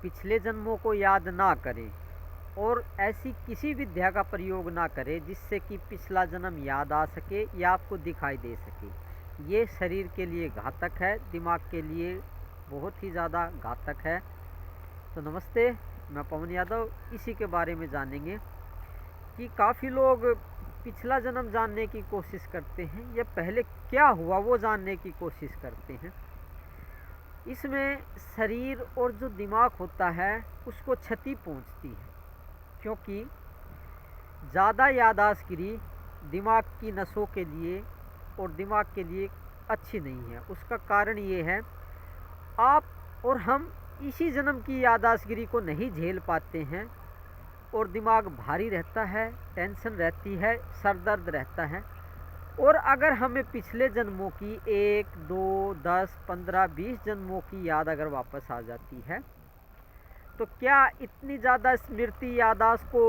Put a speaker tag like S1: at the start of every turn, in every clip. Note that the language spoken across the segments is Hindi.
S1: पिछले जन्मों को याद ना करें और ऐसी किसी विद्या का प्रयोग ना करें जिससे कि पिछला जन्म याद आ सके या आपको दिखाई दे सके। ये शरीर के लिए घातक है, दिमाग के लिए बहुत ही ज़्यादा घातक है। तो नमस्ते, मैं पवन यादव। इसी के बारे में जानेंगे कि काफ़ी लोग पिछला जन्म जानने की कोशिश करते हैं या पहले क्या हुआ वो जानने की कोशिश करते हैं। इसमें शरीर और जो दिमाग होता है उसको क्षति पहुंचती है, क्योंकि ज़्यादा याददाश्तगिरी दिमाग की नसों के लिए और दिमाग के लिए अच्छी नहीं है। उसका कारण ये है, आप और हम इसी जन्म की याददाश्तगिरी को नहीं झेल पाते हैं और दिमाग भारी रहता है, टेंशन रहती है, सर दर्द रहता है। और अगर हमें पिछले जन्मों की 1, 2, 10, 15, 20 जन्मों की याद अगर वापस आ जाती है तो क्या इतनी ज़्यादा स्मृति याददाश्त को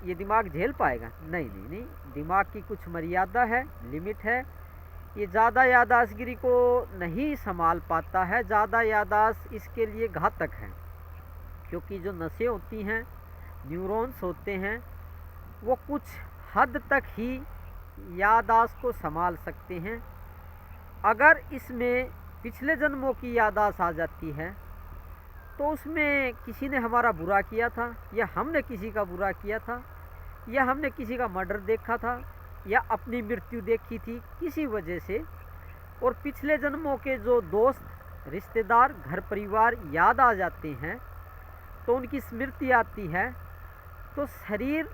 S1: ये दिमाग झेल पाएगा? नहीं नहीं नहीं, दिमाग की कुछ मर्यादा है, लिमिट है। ये ज़्यादा याददाश्तगिरी को नहीं संभाल पाता है। ज़्यादा याददाश्त इसके लिए घातक है, क्योंकि जो नसें होती हैं, न्यूरॉन्स होते हैं, वो कुछ हद तक ही याददाश्त को संभाल सकते हैं। अगर इसमें पिछले जन्मों की याददाश्त आ जाती है तो उसमें किसी ने हमारा बुरा किया था या हमने किसी का बुरा किया था या हमने किसी का मर्डर देखा था या अपनी मृत्यु देखी थी किसी वजह से, और पिछले जन्मों के जो दोस्त, रिश्तेदार, घर परिवार याद आ जाते हैं तो उनकी स्मृति आती है तो शरीर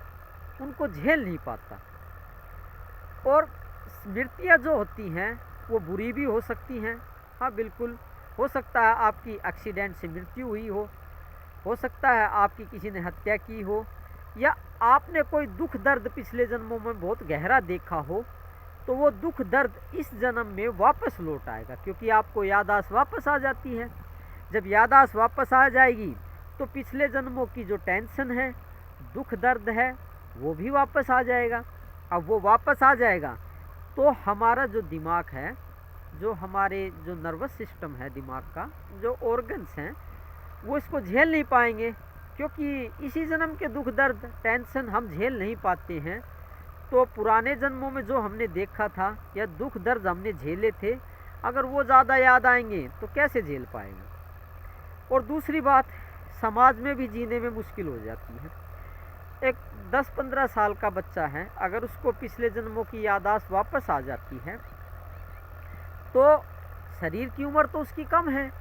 S1: उनको झेल नहीं पाता। और स्मृतियाँ जो होती हैं वो बुरी भी हो सकती हैं। हाँ बिल्कुल, हो सकता है आपकी एक्सीडेंट से मृत्यु हुई हो सकता है आपकी किसी ने हत्या की हो, या आपने कोई दुख दर्द पिछले जन्मों में बहुत गहरा देखा हो, तो वो दुख दर्द इस जन्म में वापस लौट आएगा, क्योंकि आपको याददाश्त वापस आ जाती है। जब याददाश्त वापस आ जाएगी तो पिछले जन्मों की जो टेंशन है, दुख दर्द है, वो भी वापस आ जाएगा। अब वो वापस आ जाएगा तो हमारा जो दिमाग है, जो हमारे जो नर्वस सिस्टम है, दिमाग का जो ऑर्गन्स हैं, वो इसको झेल नहीं पाएंगे, क्योंकि इसी जन्म के दुख दर्द, टेंशन हम झेल नहीं पाते हैं। तो पुराने जन्मों में जो हमने देखा था या दुख दर्द हमने झेले थे, अगर वो ज़्यादा याद आएंगे तो कैसे झेल पाएंगे। और दूसरी बात, समाज में भी जीने में मुश्किल हो जाती है। एक 10-15 साल का बच्चा है, अगर उसको पिछले जन्मों की याददाश्त वापस आ जाती है तो शरीर की उम्र तो उसकी कम है,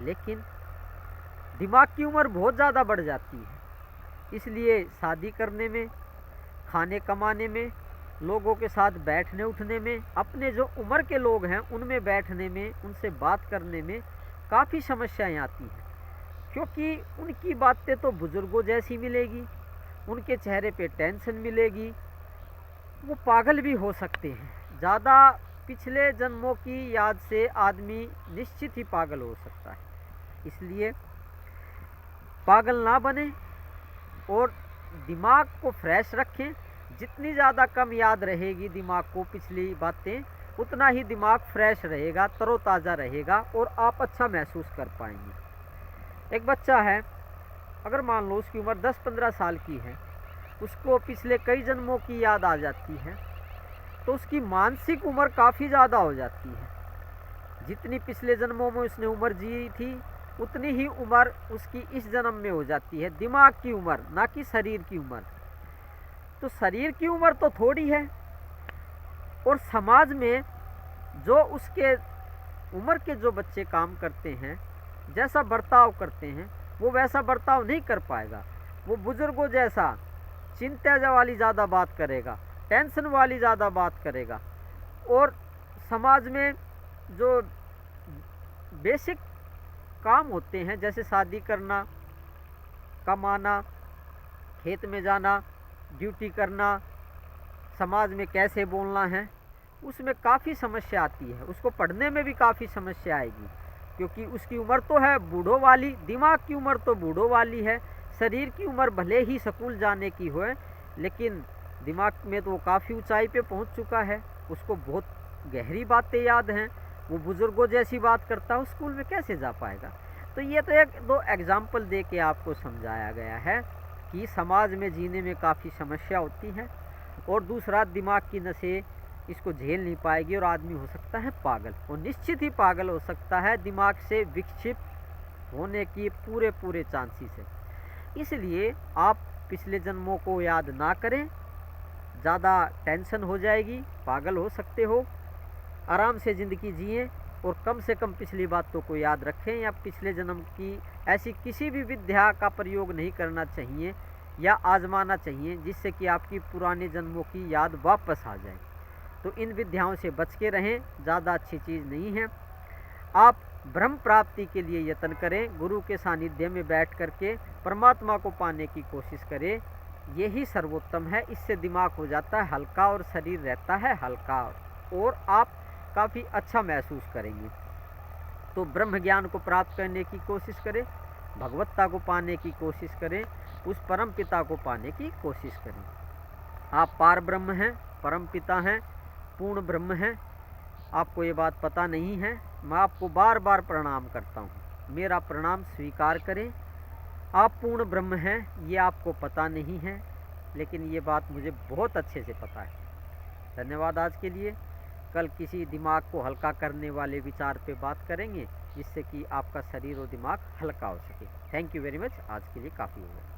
S1: लेकिन दिमाग की उम्र बहुत ज़्यादा बढ़ जाती है। इसलिए शादी करने में, खाने कमाने में, लोगों के साथ बैठने उठने में, अपने जो उम्र के लोग हैं उनमें बैठने में, उनसे बात करने में काफ़ी समस्याएं आती हैं, क्योंकि उनकी बातें तो बुज़ुर्गों जैसी मिलेगी, उनके चेहरे पे टेंशन मिलेगी, वो पागल भी हो सकते हैं। ज़्यादा पिछले जन्मों की याद से आदमी निश्चित ही पागल हो सकता है। इसलिए पागल ना बने और दिमाग को फ्रेश रखें। जितनी ज़्यादा कम याद रहेगी दिमाग को पिछली बातें, उतना ही दिमाग फ्रेश रहेगा, तरोताज़ा रहेगा और आप अच्छा महसूस कर पाएंगे। एक बच्चा है, अगर मान लो उसकी उम्र 10-15 साल की है, उसको पिछले कई जन्मों की याद आ जाती है तो उसकी मानसिक उम्र काफ़ी ज़्यादा हो जाती है। जितनी पिछले जन्मों में उसने उम्र जी थी उतनी ही उम्र उसकी इस जन्म में हो जाती है, दिमाग की उम्र, ना कि शरीर की उम्र। तो शरीर की उम्र तो थोड़ी है, और समाज में जो उसके उम्र के जो बच्चे काम करते हैं, जैसा बर्ताव करते हैं, वो वैसा बर्ताव नहीं कर पाएगा। वो बुजुर्गों जैसा चिंता वाली ज़्यादा बात करेगा, टेंशन वाली ज़्यादा बात करेगा, और समाज में जो बेसिक काम होते हैं, जैसे शादी करना, कमाना, खेत में जाना, ड्यूटी करना, समाज में कैसे बोलना है, उसमें काफ़ी समस्या आती है। उसको पढ़ने में भी काफ़ी समस्या आएगी, क्योंकि उसकी उम्र तो है बूढ़ों वाली, दिमाग की उम्र तो बूढ़ों वाली है। शरीर की उम्र भले ही स्कूल जाने की हो, लेकिन दिमाग में तो वो काफ़ी ऊंचाई पे पहुंच चुका है, उसको बहुत गहरी बातें याद हैं। वो बुज़ुर्गों जैसी बात करता है, स्कूल में कैसे जा पाएगा। तो ये तो एक दो एग्जाम्पल दे के आपको समझाया गया है कि समाज में जीने में काफ़ी समस्या होती है, और दूसरा दिमाग की नसें इसको झेल नहीं पाएगी और आदमी हो सकता है पागल, और निश्चित ही पागल हो सकता है, दिमाग से विक्षिप्त होने की पूरे पूरे चांसेस है। इसलिए आप पिछले जन्मों को याद ना करें, ज़्यादा टेंशन हो जाएगी, पागल हो सकते हो। आराम से ज़िंदगी जिएं और कम से कम पिछली बातों को याद रखें, या पिछले जन्म की ऐसी किसी भी विद्या का प्रयोग नहीं करना चाहिए या आजमाना चाहिए जिससे कि आपकी पुराने जन्मों की याद वापस आ जाए। तो इन विद्याओं से बच के रहें, ज़्यादा अच्छी चीज़ नहीं है। आप ब्रह्म प्राप्ति के लिए यत्न करें, गुरु के सानिध्य में बैठ करके परमात्मा को पाने की कोशिश करें, यही सर्वोत्तम है। इससे दिमाग हो जाता है हल्का और शरीर रहता है हल्का, और आप काफ़ी अच्छा महसूस करेंगे। तो ब्रह्म ज्ञान को प्राप्त करने की कोशिश करें, भगवत्ता को पाने की कोशिश करें, उस परम पिता को पाने की कोशिश करें। आप पार ब्रह्म हैं, परम पिता हैं, पूर्ण ब्रह्म हैं। आपको ये बात पता नहीं है, मैं आपको बार बार प्रणाम करता हूँ, मेरा प्रणाम स्वीकार करें। आप पूर्ण ब्रह्म हैं, ये आपको पता नहीं है, लेकिन ये बात मुझे बहुत अच्छे से पता है। धन्यवाद आज के लिए। कल किसी दिमाग को हल्का करने वाले विचार पे बात करेंगे जिससे कि आपका शरीर और दिमाग हल्का हो सके। Thank you very much. आज के लिए काफ़ी हो गया।